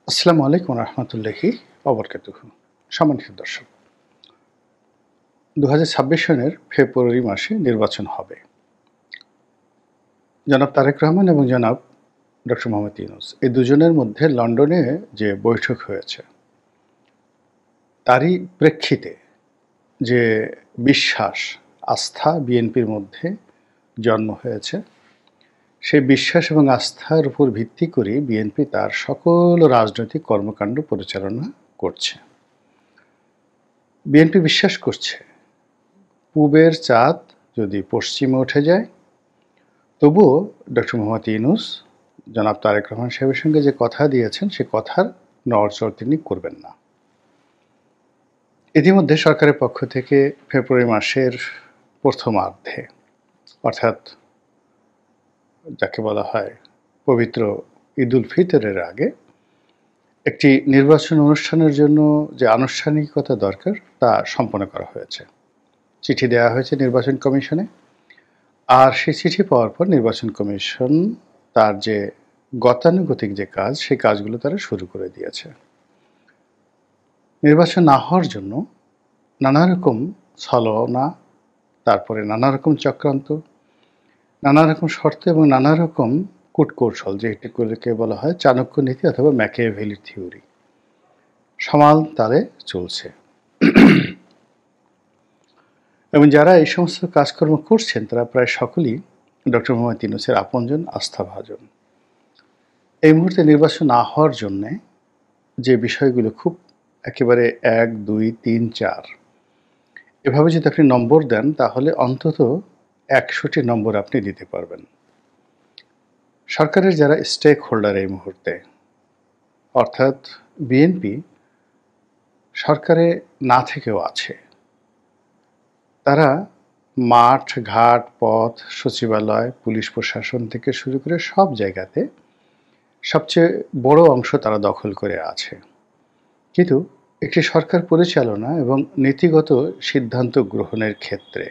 আসসালামু আলাইকুম রহমতুল্লাহি অবরকাতুহু। সম্মানিত দর্শক, 2026 সনের ফেব্রুয়ারি মাসে নির্বাচন হবে। জনাব তারেক রহমান এবং জনাব ডক্টর মোহাম্মদ ইউনূস এই দুজনের মধ্যে লন্ডনে যে বৈঠক হয়েছে, তারই প্রেক্ষিতে যে বিশ্বাস, আস্থা বিএনপির মধ্যে জন্ম হয়েছে, সেই বিশ্বাস এবং আস্থার উপর ভিত্তি করে বিএনপি তার সকল রাজনৈতিক কর্মকাণ্ড পরিচালনা করছে। বিএনপি বিশ্বাস করছে, পূবের চাঁদ যদি পশ্চিমে উঠে যায়, তবুও ডক্টর মোহাম্মদ ইউনূস জনাব তারেক রহমান সাহেবের সঙ্গে যে কথা দিয়েছেন, সে কথার নড়চড় তিনি করবেন না। ইতিমধ্যে সরকারের পক্ষ থেকে ফেব্রুয়ারি মাসের প্রথমার্ধে, অর্থাৎ যাকে বলা হয় পবিত্র ঈদ উল ফিতরের আগে, একটি নির্বাচন অনুষ্ঠানের জন্য যে আনুষ্ঠানিকতা দরকার তা সম্পন্ন করা হয়েছে। চিঠি দেওয়া হয়েছে নির্বাচন কমিশনে, আর সেই চিঠি পাওয়ার পর নির্বাচন কমিশন তার যে গতানুগতিক যে কাজ, সেই কাজগুলো তারা শুরু করে দিয়েছে। নির্বাচন না হওয়ার জন্য নানা রকম ছলনা, তারপরে নানা রকম চক্রান্ত, নানা রকম শর্ত এবং নানা রকম কূটকৌশল, যেগুলোকে বলা হয় চাণক্য নীতি অথবা ম্যাকিয়াভেলি থিওরি, সমান তালে চলছে। এবং যারা এই সমস্ত কাজকর্ম করছেন, তারা প্রায় সকলেই ডক্টর মোহাম্মদ ইউনূসের আপনজন, আস্থাভাজন। এই মুহূর্তে নির্বাচন না হওয়ার জন্যে যে বিষয়গুলো খুব একেবারে 1, 2, 3, 4 এভাবে যদি আপনি নম্বর দেন, তাহলে অন্তত 100টি নম্বর আপনি দিতে পারবেন। সরকারের যারা স্টেক হোল্ডার এই মুহূর্তে, অর্থাৎ বিএনপি সরকারে না থেকেও আছে, তারা মাঠ, ঘাট, পথ, সচিবালয়, পুলিশ প্রশাসন থেকে শুরু করে সব জায়গাতে সবচেয়ে বড় অংশ তারা দখল করে আছে। কিন্তু একটি সরকার পরিচালনা এবং নীতিগত সিদ্ধান্ত গ্রহণের ক্ষেত্রে,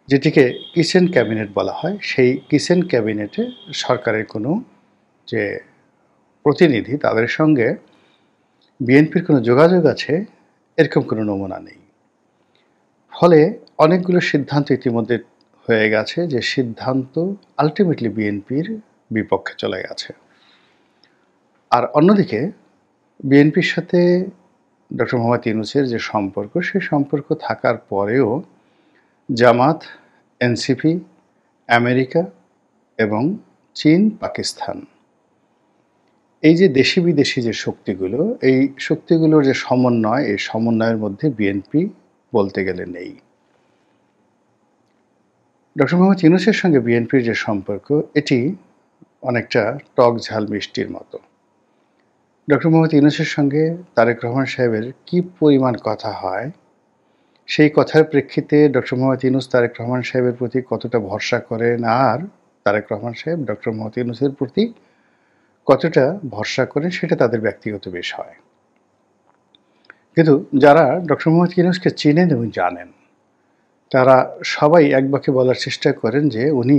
যেটিকে কিচেন ক্যাবিনেট বলা হয়, সেই কিচেন ক্যাবিনেটে সরকারের কোনো যে প্রতিনিধি, তাদের সঙ্গে বিএনপির কোনো যোগাযোগ আছে, এরকম কোনো নমুনা নেই। ফলে অনেকগুলো সিদ্ধান্ত ইতিমধ্যে হয়ে গেছে, যে সিদ্ধান্ত আলটিমেটলি বিএনপির বিপক্ষে চলে গেছে। আর অন্যদিকে বিএনপির সাথে ডক্টর মোহাম্মদ ইউনূসের যে সম্পর্ক, সেই সম্পর্ক থাকার পরেও জামাত, এনসিপি, আমেরিকা এবং চীন, পাকিস্তান, এই যে দেশি বিদেশি যে শক্তিগুলো, এই শক্তিগুলোর যে সমন্বয়, এই সমন্বয়ের মধ্যে বিএনপি বলতে গেলে নেই। ডক্টর মোহাম্মদ ইউনূসের সঙ্গে বিএনপির যে সম্পর্ক, এটি অনেকটা টক ঝাল মিষ্টির মতো। ডক্টর মোহাম্মদ ইউনূসের সঙ্গে তারেক রহমান সাহেবের কি পরিমাণ কথা হয়, সেই কথার প্রেক্ষিতে ডক্টর মোহাম্মদ ইউনূস তারেক রহমান সাহেবের প্রতি কতটা ভরসা করেন, আর তারেক রহমান সাহেব ডক্টর মোহাম্মদ ইউনূসের প্রতি কতটা ভরসা করেন, সেটা তাদের ব্যক্তিগত বিষয়। কিন্তু যারা ডক্টর মোহাম্মদ ইউনূসকে চিনেন এবং জানেন, তারা সবাই এক বাক্যে বলার চেষ্টা করেন যে উনি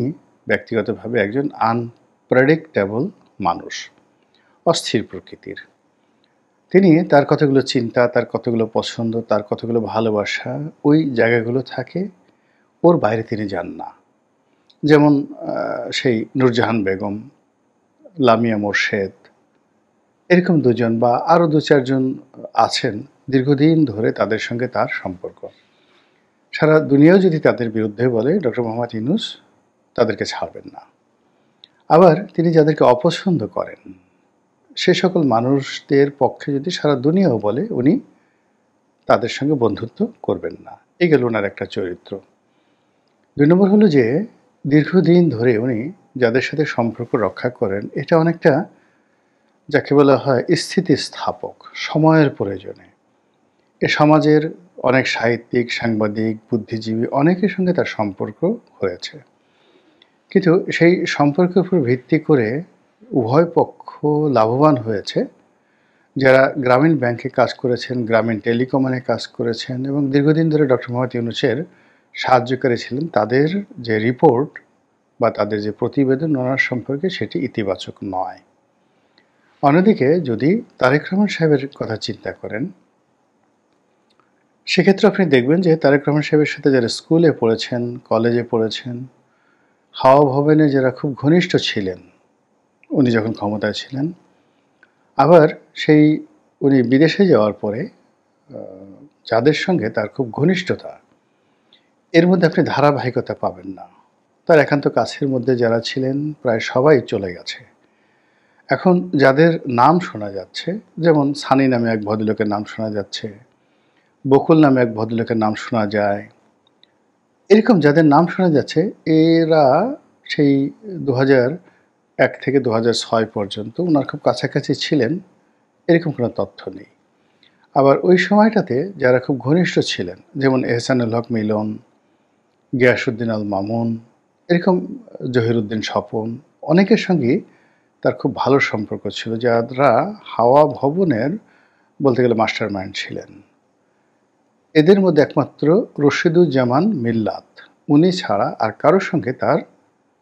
ব্যক্তিগতভাবে একজন আনপ্রেডিক্টেবল মানুষ, অস্থির প্রকৃতির। তিনি তার কতগুলো চিন্তা, তার কতগুলো পছন্দ, তার কতগুলো ভালোবাসা ওই জায়গাগুলো থাকে, ওর বাইরে তিনি যান না। যেমন সেই নূরজাহান বেগম, লামিয়া মোর্শেদ, এরকম দুজন বা আরও 2-4 জন আছেন, দীর্ঘদিন ধরে তাদের সঙ্গে তার সম্পর্ক। সারা দুনিয়াও যদি তাদের বিরুদ্ধে বলে, ডক্টর মোহাম্মদ ইউনূস তাদেরকে ছাড়বেন না। আবার তিনি যাদেরকে অপছন্দ করেন, সে সকল মানুষদের পক্ষে যদি সারা দুনিয়াও বলে, উনি তাদের সঙ্গে বন্ধুত্ব করবেন না। এই গেল ওনার একটা চরিত্র। 2 নম্বর হলো যে দীর্ঘদিন ধরে উনি যাদের সাথে সম্পর্ক রক্ষা করেন, এটা অনেকটা যাকে বলা হয় স্থিতিস্থাপক, সময়ের প্রয়োজনে। এ সমাজের অনেক সাহিত্যিক, সাংবাদিক, বুদ্ধিজীবী অনেকের সঙ্গে তার সম্পর্ক হয়েছে। কিন্তু সেই সম্পর্কের উপর ভিত্তি করে উভয় পক্ষ লাভবান হয়েছে। যারা গ্রামীণ ব্যাংকে কাজ করেছেন, গ্রামীণ টেলিকমে কাজ করেছেন এবং দীর্ঘদিন ধরে ডক্টর মোহাম্মদ ইউনূসের সাহায্যকারী ছিলেন, তাদের যে রিপোর্ট বা তাদের যে প্রতিবেদন ওনার সম্পর্কে, সেটি ইতিবাচক নয়। অন্যদিকে যদি তারেক রহমান সাহেবের কথা চিন্তা করেন, সেক্ষেত্রে আপনি দেখবেন যে তারেক রহমান সাহেবের সাথে যারা স্কুলে পড়েছেন, কলেজে পড়েছেন, হাওয়া ভবনে যারা খুব ঘনিষ্ঠ ছিলেন উনি যখন ক্ষমতায় ছিলেন, আবার সেই উনি বিদেশে যাওয়ার পরে যাদের সঙ্গে তার খুব ঘনিষ্ঠতা, এর মধ্যে আপনি ধারাবাহিকতা পাবেন না। তার একান্ত কাছের মধ্যে যারা ছিলেন প্রায় সবাই চলে গেছে। এখন যাদের নাম শোনা যাচ্ছে, যেমন সানি নামে এক ভদ্রলোকের নাম শোনা যাচ্ছে, বকুল নামে এক ভদ্রলোকের নাম শোনা যায়, এরকম যাদের নাম শোনা যাচ্ছে এরা সেই 2001 থেকে 2006 পর্যন্ত ওনার খুব কাছাকাছি ছিলেন, এরকম কোনো তথ্য নেই। আবার ওই সময়টাতে যারা খুব ঘনিষ্ঠ ছিলেন, যেমন এহসানুল হক মিলন, গিয়াসউদ্দিন আল মামুন, এরকম জহিরুদ্দিন স্বপন, অনেকের সঙ্গেই তার খুব ভালো সম্পর্ক ছিল, যারা হাওয়া ভবনের বলতে গেলে মাস্টার মাইন্ড ছিলেন। এদের মধ্যে একমাত্র রশিদুজ্জামান মিল্লাত, উনি ছাড়া আর কারোর সঙ্গে তার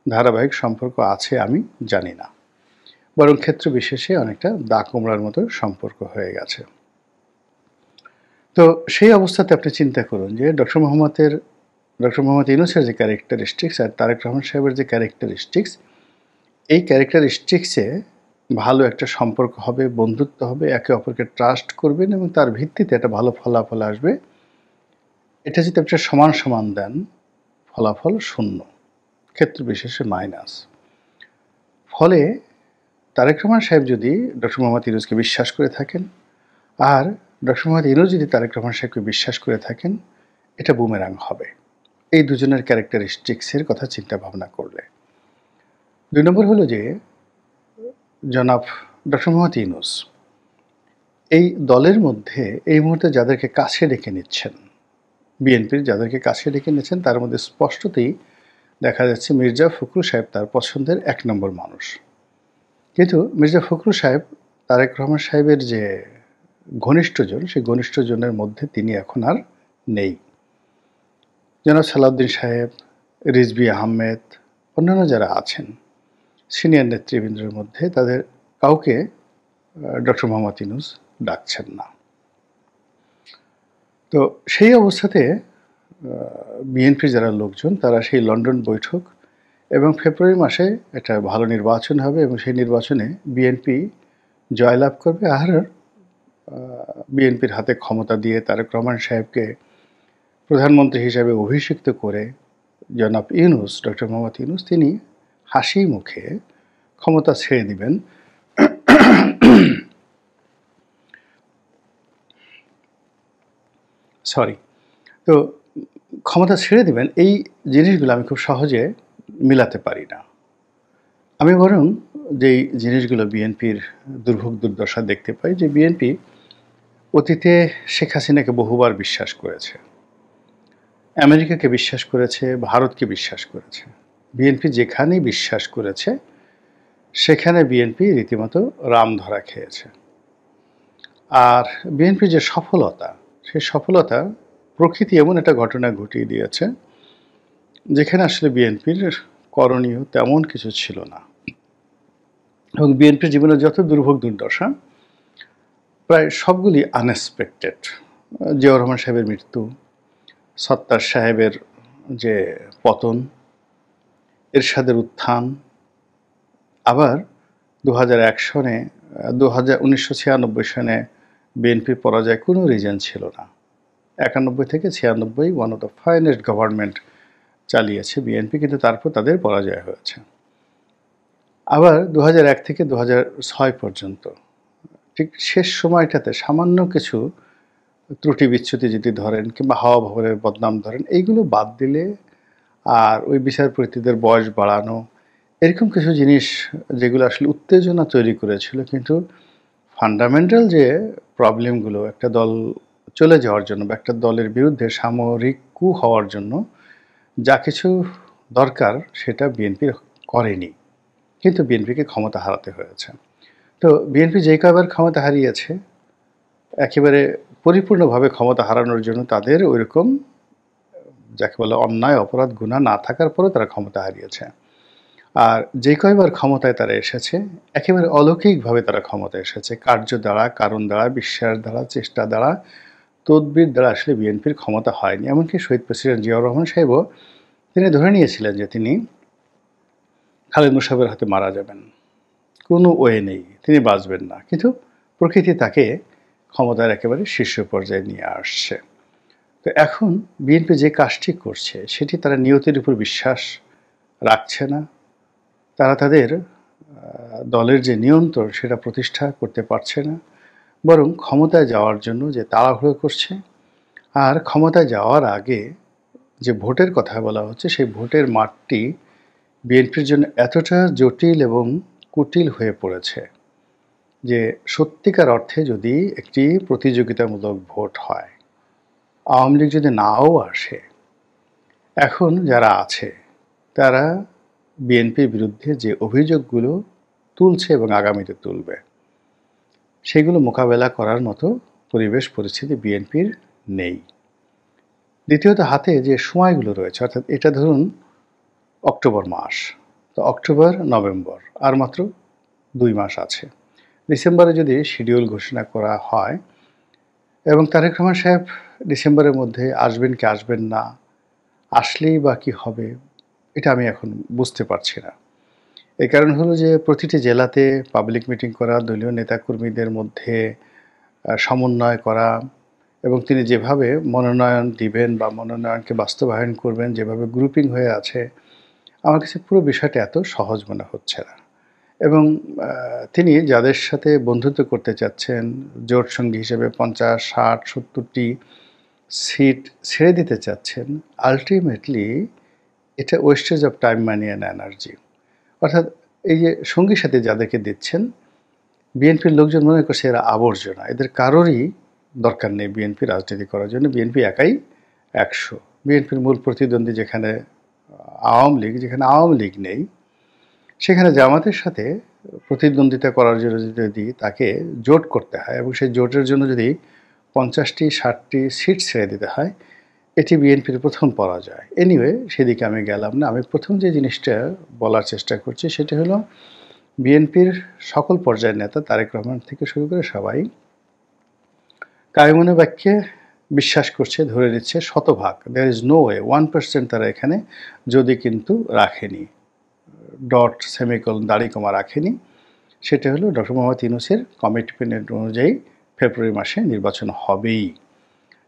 ধারাবাহিক সম্পর্ক আছে আমি জানি না, বরং ক্ষেত্র বিশেষে অনেকটা দা কুমড়ার মতো সম্পর্ক হয়ে গেছে। তো সেই অবস্থাতে আপনি চিন্তা করুন যে ডক্টর মোহাম্মদ ইউনূসের যে ক্যারেক্টারিস্টিক্স আর তারেক রহমান সাহেবের যে ক্যারেক্টারিস্টিক্স, এই ক্যারেক্টারিস্টিক্সে ভালো একটা সম্পর্ক হবে, বন্ধুত্ব হবে, একে অপরকে ট্রাস্ট করবেন এবং তার ভিত্তিতে একটা ভালো ফলাফল আসবে। এটা যদি আপনি সমান সমান দেন, ফলাফল শূন্য, ক্ষেত্র বিশেষে মাইনাস। ফলে তারেক রহমান সাহেব যদি ডক্টর মোহাম্মদ ইউনূসকে বিশ্বাস করে থাকেন, আর ডক্টর মোহাম্মদ ইউনূস যদি তারেক রহমান সাহেবকে বিশ্বাস করে থাকেন, এটা বুমেরাং হবে এই দুজনের ক্যারেক্টারিস্টিক্সের কথা চিন্তা ভাবনা করলে। 2 নম্বর হলো যে জনাব ডক্টর মোহাম্মদ ইউনূস এই দলের মধ্যে এই মুহূর্তে যাদেরকে কাছে ডেকে নিচ্ছেন, বিএনপির যাদেরকে কাছে ডেকে নিচ্ছেন, তার মধ্যে স্পষ্টতই দেখা যাচ্ছে মির্জা ফখরুল সাহেব তার পছন্দের 1 নম্বর মানুষ। কিন্তু মির্জা ফখরুল সাহেব তারেক রহমান সাহেবের যে ঘনিষ্ঠজন, সেই ঘনিষ্ঠজনের মধ্যে তিনি এখন আর নেই। জনাব সালাউদ্দিন সাহেব, রিজভী আহমেদ, অন্যান্য যারা আছেন সিনিয়র নেতৃবৃন্দের মধ্যে, তাদের কাউকে ডক্টর মোহাম্মদ ইউনূস ডাকছেন না। তো সেই অবস্থাতে বিএনপির যারা লোকজন তারা সেই লন্ডন বৈঠক এবং ফেব্রুয়ারি মাসে একটা ভালো নির্বাচন হবে এবং সেই নির্বাচনে বিএনপি জয়লাভ করবে, আর বিএনপির হাতে ক্ষমতা দিয়ে তারেক রহমান সাহেবকে প্রধানমন্ত্রী হিসাবে অভিষিক্ত করে জনাব ইউনূস, ডক্টর মোহাম্মদ ইউনূস, তিনি হাসি মুখে ক্ষমতা ছেড়ে দিবেন। তো ক্ষমতা ছেড়ে দিবেন, এই জিনিসগুলো আমি খুব সহজে মিলাতে পারি না। আমি বরং যেই জিনিসগুলো বিএনপির দুর্ভোগ দুর্দশা দেখতে পাই, যে বিএনপি অতীতে শেখ হাসিনাকে বহুবার বিশ্বাস করেছে, আমেরিকাকে বিশ্বাস করেছে, ভারতকে বিশ্বাস করেছে। বিএনপি যেখানেই বিশ্বাস করেছে সেখানে বিএনপি রীতিমতো রাম ধরা খেয়েছে। আর বিএনপির যে সফলতা, সেই সফলতা প্রকৃতি এমন একটা ঘটনা ঘটিয়ে দিয়েছে যেখানে আসলে বিএনপির করণীয় তেমন কিছু ছিল না। এবং বিএনপির জীবনে যত দুর্ভোগ দুর্দশা প্রায় সবগুলি আনএক্সপেক্টেড। জিয়াউর রহমান সাহেবের মৃত্যু, সত্তার সাহেবের যে পতন, এরশাদের উত্থান, আবার 2001 সনে 1996 সনে বিএনপির পরাজয় কোনো রিজন ছিল না। 91 থেকে 96 one of the finest government চালিয়েছে বিএনপি, কিন্তু তারপর তাদের পরাজয় হয়েছে। আবার 2001 থেকে 2006 পর্যন্ত ঠিক শেষ সময়টাতে সামান্য কিছু ত্রুটি বিচ্যুতি যদি ধরেন কিংবা হাওয়া ভবনের বদনাম ধরেন, এইগুলো বাদ দিলে আর ওই বিচারপতিদের বয়স বাড়ানো, এরকম কিছু জিনিস যেগুলো আসলে উত্তেজনা তৈরি করেছিল, কিন্তু ফান্ডামেন্টাল যে প্রবলেমগুলো একটা দল চলে যাওয়ার জন্য বা একটা দলের বিরুদ্ধে সামরিক কু হওয়ার জন্য যা কিছু দরকার সেটা বিএনপি করেনি, কিন্তু বিএনপিকে ক্ষমতা হারাতে হয়েছে। তো বিএনপি যে কয়বার ক্ষমতা হারিয়েছে, একেবারে পরিপূর্ণভাবে ক্ষমতা হারানোর জন্য তাদের ওইরকম যাকে বলে অন্যায় অপরাধ গুনাহ না থাকার পরেও তারা ক্ষমতা হারিয়েছে। আর যে কয়বার ক্ষমতায় তারা এসেছে, একেবারে অলৌকিকভাবে তারা ক্ষমতায় এসেছে। কার্য দ্বারা, কারণ দ্বারা, বিশ্বাস দ্বারা, চেষ্টা দ্বারা, তদবির দ্বারা আসলে বিএনপির ক্ষমতা হয়নি। এমনকি শহীদ প্রেসিডেন্ট জিয়াউর রহমান সাহেবও তিনি ধরে নিয়েছিলেন যে তিনি খালেদ মোশাররফের হাতে মারা যাবেন। কোনো ওয়ে নেই, তিনি বাঁচবেন না। কিন্তু প্রকৃতি তাকে ক্ষমতার একেবারে শীর্ষ পর্যায়ে নিয়ে আসছে। তো এখন বিএনপি যে কাজটি করছে সেটি তারা নিয়তির উপর বিশ্বাস রাখছে না। তারা তাদের দলের যে নিয়ন্ত্রণ সেটা প্রতিষ্ঠা করতে পারছে না, বরং ক্ষমতায় যাওয়ার জন্য যে তাড়াহুড়ো করছে। আর ক্ষমতায় যাওয়ার আগে যে ভোটের কথা বলা হচ্ছে সেই ভোটের মাঠটি বিএনপির জন্য এতটা জটিল এবং কুটিল হয়ে পড়েছে যে সত্যিকার অর্থে যদি একটি প্রতিযোগিতামূলক ভোট হয়, আওয়ামী লীগ যদি নাও আসে, এখন যারা আছে তারা বিএনপির বিরুদ্ধে যে অভিযোগগুলো তুলছে এবং আগামীতে তুলবে সেগুলো মোকাবেলা করার মতো পরিবেশ পরিস্থিতি বিএনপির নেই। দ্বিতীয়ত হাতে যে সময়গুলো রয়েছে, অর্থাৎ এটা ধরুন অক্টোবর মাস, তো অক্টোবর নভেম্বর আর মাত্র 2 মাস আছে। ডিসেম্বরে যদি শিডিউল ঘোষণা করা হয় এবং তারেক রহমান সাহেব ডিসেম্বরের মধ্যে আসবেন কি আসবেন না, আসলেই বা কী হবে, এটা আমি এখন বুঝতে পারছি না। এই কারণ হলো যে প্রতিটি জেলাতে পাবলিক মিটিং করা, দলীয় নেতাকর্মীদের মধ্যে সমন্বয় করা এবং তিনি যেভাবে মনোনয়ন দিবেন বা মনোনয়নকে বাস্তবায়ন করবেন, যেভাবে গ্রুপিং হয়ে আছে, আমার কাছে পুরো বিষয়টা এত সহজ মনে হচ্ছে না। এবং তিনি যাদের সাথে বন্ধুত্ব করতে চাচ্ছেন, জোট সঙ্গী হিসেবে 50, 60, 70টি সিট ছেড়ে দিতে চাচ্ছেন, আলটিমেটলি এটা wastage of time, money and energy. অর্থাৎ এই যে সঙ্গী সাথী যাদেরকে দিচ্ছেন, বিএনপির লোকজন মনে করছে এরা আবর্জনা, এদের কারোরই দরকার নেই বিএনপি রাজনীতি করার জন্য, বিএনপি একাই 100। বিএনপির মূল প্রতিদ্বন্দ্বী যেখানে আওয়ামী লীগ, যেখানে আওয়ামী লীগ নেই, সেখানে জামাতের সাথে প্রতিদ্বন্দ্বিতা করার জন্য যদি তাকে জোট করতে হয় এবং সেই জোটের জন্য যদি 50টি 60টি সিট ছেড়ে দিতে হয়, এটি বিএনপির প্রথম পরাজয়। এনিওয়ে, সেদিকে আমি গেলাম না। আমি প্রথম যে জিনিসটা বলার চেষ্টা করছি সেটা হলো বিএনপির সকল পর্যায়ের নেতা তারেক রহমান থেকে শুরু করে সবাই কায়মনে বাক্যে বিশ্বাস করছে, ধরে নিচ্ছে শতভাগ, দেয়ার ইজ নো ওয়ে 1% তারা এখানে যদি কিন্তু রাখেনি, ডট সেমিকোলন দাড়িকমা রাখেনি, সেটা হলো ডক্টর মোহাম্মদ ইউনূসের কমিটমেন্ট অনুযায়ী ফেব্রুয়ারি মাসে নির্বাচন হবেই।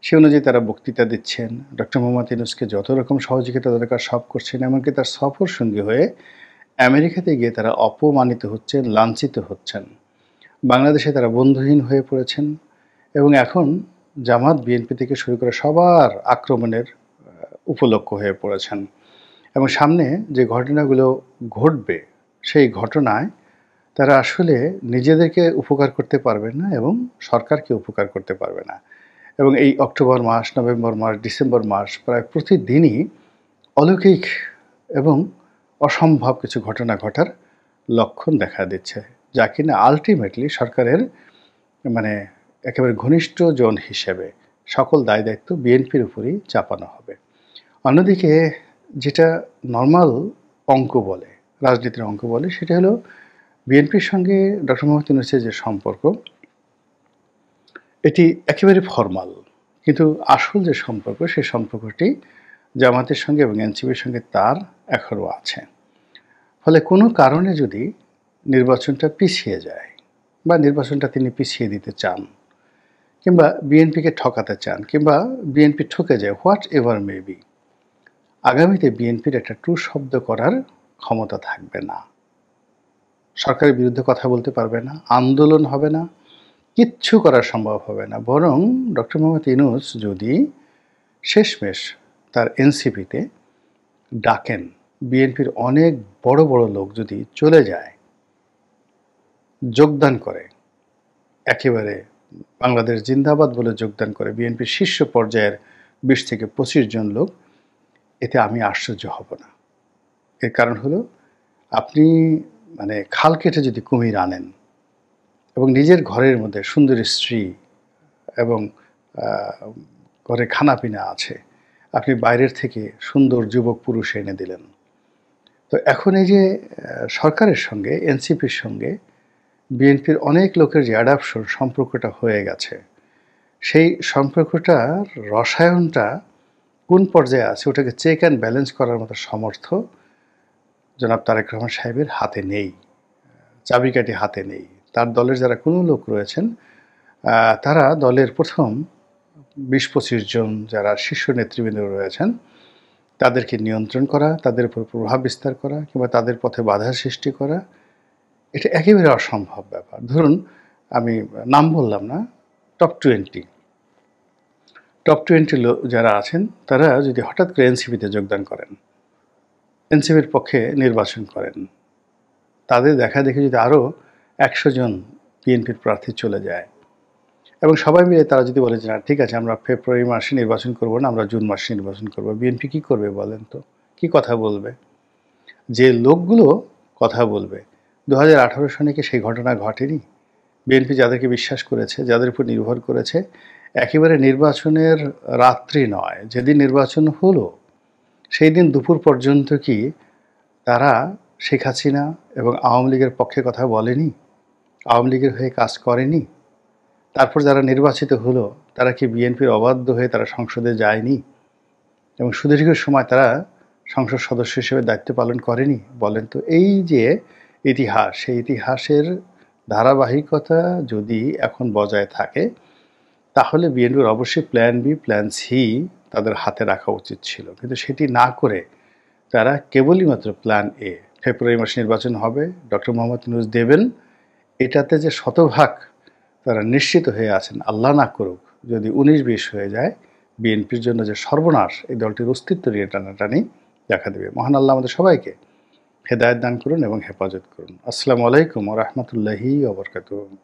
সে অনুযায়ী তারা বক্তৃতা দিচ্ছেন, ডক্টর মোহাম্মদ ইউনূসকে যত রকম সহযোগিতা দরকার সব করছেন, এমনকি তার সফর সঙ্গী হয়ে আমেরিকাতে গিয়ে তারা অপমানিত হচ্ছেন, লাঞ্ছিত হচ্ছেন। বাংলাদেশে তারা বন্ধুহীন হয়ে পড়েছেন এবং এখন জামাত বিএনপি থেকে শুরু করে সবার আক্রমণের উপলক্ষ হয়ে পড়েছেন। এবং সামনে যে ঘটনাগুলো ঘটবে সেই ঘটনায় তারা আসলে নিজেদেরকে উপকার করতে পারবে না এবং সরকারকে উপকার করতে পারবে না। এবং এই অক্টোবর মাস, নভেম্বর মাস, ডিসেম্বর মাস প্রায় প্রতিদিনই অলৌকিক এবং অসম্ভব কিছু ঘটনা ঘটার লক্ষণ দেখা দিচ্ছে, যা কিনা আলটিমেটলি সরকারের মানে একেবারে ঘনিষ্ঠ জন হিসেবে সকল দায় দায়িত্ব বিএনপির উপরই চাপানো হবে। অন্যদিকে যেটা নর্মাল অঙ্ক বলে, রাজনীতির অঙ্ক বলে, সেটা হলো বিএনপির সঙ্গে ডক্টর মোহাম্মদ ইউনূসের যে সম্পর্ক, এটি একেবারে ফরমাল, কিন্তু আসল যে সম্পর্ক সেই সম্পর্কটি জামাতের সঙ্গে এবং এনসিপির সঙ্গে তার এখনও আছে। ফলে কোনো কারণে যদি নির্বাচনটা পিছিয়ে যায় বা নির্বাচনটা তিনি পিছিয়ে দিতে চান কিংবা বিএনপিকে ঠকাতে চান কিংবা বিএনপি ঠকে যায়, হোয়াট এভার মে বি, আগামীতে বিএনপির একটা ট্রু শব্দ করার ক্ষমতা থাকবে না। সরকারের বিরুদ্ধে কথা বলতে পারবে না, আন্দোলন হবে না, কিচ্ছু করা সম্ভব হবে না। বরং ডক্টর মোহাম্মদ ইউনূস যদি শেষমেশ তার এনসিপিতে ডাকেন, বিএনপির অনেক বড় বড় লোক যদি চলে যায়, যোগদান করে, একেবারে বাংলাদেশ জিন্দাবাদ বলে যোগদান করে বিএনপির শীর্ষ পর্যায়ের 20 থেকে 25 জন লোক, এতে আমি আশ্চর্য হব না। এর কারণ হলো আপনি মানে খাল কেটে যদি কুমির আনেন এবং নিজের ঘরের মধ্যে সুন্দরী স্ত্রী এবং ঘরে খানাপিনা আছে, আপনি বাইরের থেকে সুন্দর যুবক পুরুষ এনে দিলেন, তো এখন এই যে সরকারের সঙ্গে এনসিপির সঙ্গে বিএনপির অনেক লোকের যে অ্যাডাপশন সম্পর্কটা হয়ে গেছে, সেই সম্পর্কটার রসায়নটা কোন পর্যায়ে আছে ওটাকে চেক অ্যান্ড ব্যালেন্স করার মতো সমর্থ জনাব তারেক রহমান সাহেবের হাতে নেই, চাবিকাঠি হাতে নেই। তার দলের যারা কোনো লোক রয়েছেন তারা দলের প্রথম ২০-২৫ জন যারা শীর্ষ নেতৃবৃন্দ রয়েছেন তাদেরকে নিয়ন্ত্রণ করা, তাদের উপর প্রভাব বিস্তার করা কিংবা তাদের পথে বাধা সৃষ্টি করা, এটা একেবারে অসম্ভব ব্যাপার। ধরুন আমি নাম বললাম না, টপ 20 লোক যারা আছেন তারা যদি হঠাৎ করে এনসিপিতে যোগদান করেন, এনসিপির পক্ষে নির্বাচন করেন, তাদের দেখা দেখে যদি আরও ১০০ জন বিএনপির প্রার্থী চলে যায় এবং সবাই মিলে তারা যদি বলে যে না ঠিক আছে আমরা ফেব্রুয়ারি মাসে নির্বাচন করব না, আমরা জুন মাসে নির্বাচন করব, বিএনপি কী করবে বলেন তো? কী কথা বলবে? যে লোকগুলো কথা বলবে ২০১৮ সনে কি সেই ঘটনা ঘটেনি? বিএনপি যাদেরকে বিশ্বাস করেছে, যাদের উপর নির্ভর করেছে, একেবারে নির্বাচনের রাত্রি নয়, যেদিন নির্বাচন হলো সেই দিন দুপুর পর্যন্ত কি তারা শেখ হাসিনা এবং আওয়ামী লীগের পক্ষে কথা বলেনি? আওয়ামী লীগের হয়ে কাজ করেনি? তারপর যারা নির্বাচিত হলো তারা কি বিএনপির অবাধ্য হয়ে তারা সংসদে যায়নি এবং সুদীর্ঘ সময় তারা সংসদ সদস্য হিসেবে দায়িত্ব পালন করেনি? বলেন তো। এই যে ইতিহাস, সেই ইতিহাসের ধারাবাহিকতা যদি এখন বজায় থাকে তাহলে বিএনপির অবশ্যই প্ল্যান বি, প্ল্যান সি তাদের হাতে রাখা উচিত ছিল, কিন্তু সেটি না করে তারা কেবলই মাত্র প্ল্যান এ, ফেব্রুয়ারি মাসে নির্বাচন হবে, ডক্টর মোহাম্মদ ইউনূস দেবেন, এটাতে যে শতভাগ তারা নিশ্চিত হয়ে আছেন, আল্লাহ না করুক যদি ১৯-২০ হয়ে যায়, বিএনপির জন্য যে সর্বনাশ এই দলটির অস্তিত্ব নিয়ে টানাটানি দেখা দেবে। মহান আল্লাহ আমাদের সবাইকে হেদায়েত দান করুন এবং হেফাজত করুন। আসসালামু আলাইকুম ওয়া রাহমাতুল্লাহি ওয়া বারাকাতুহু।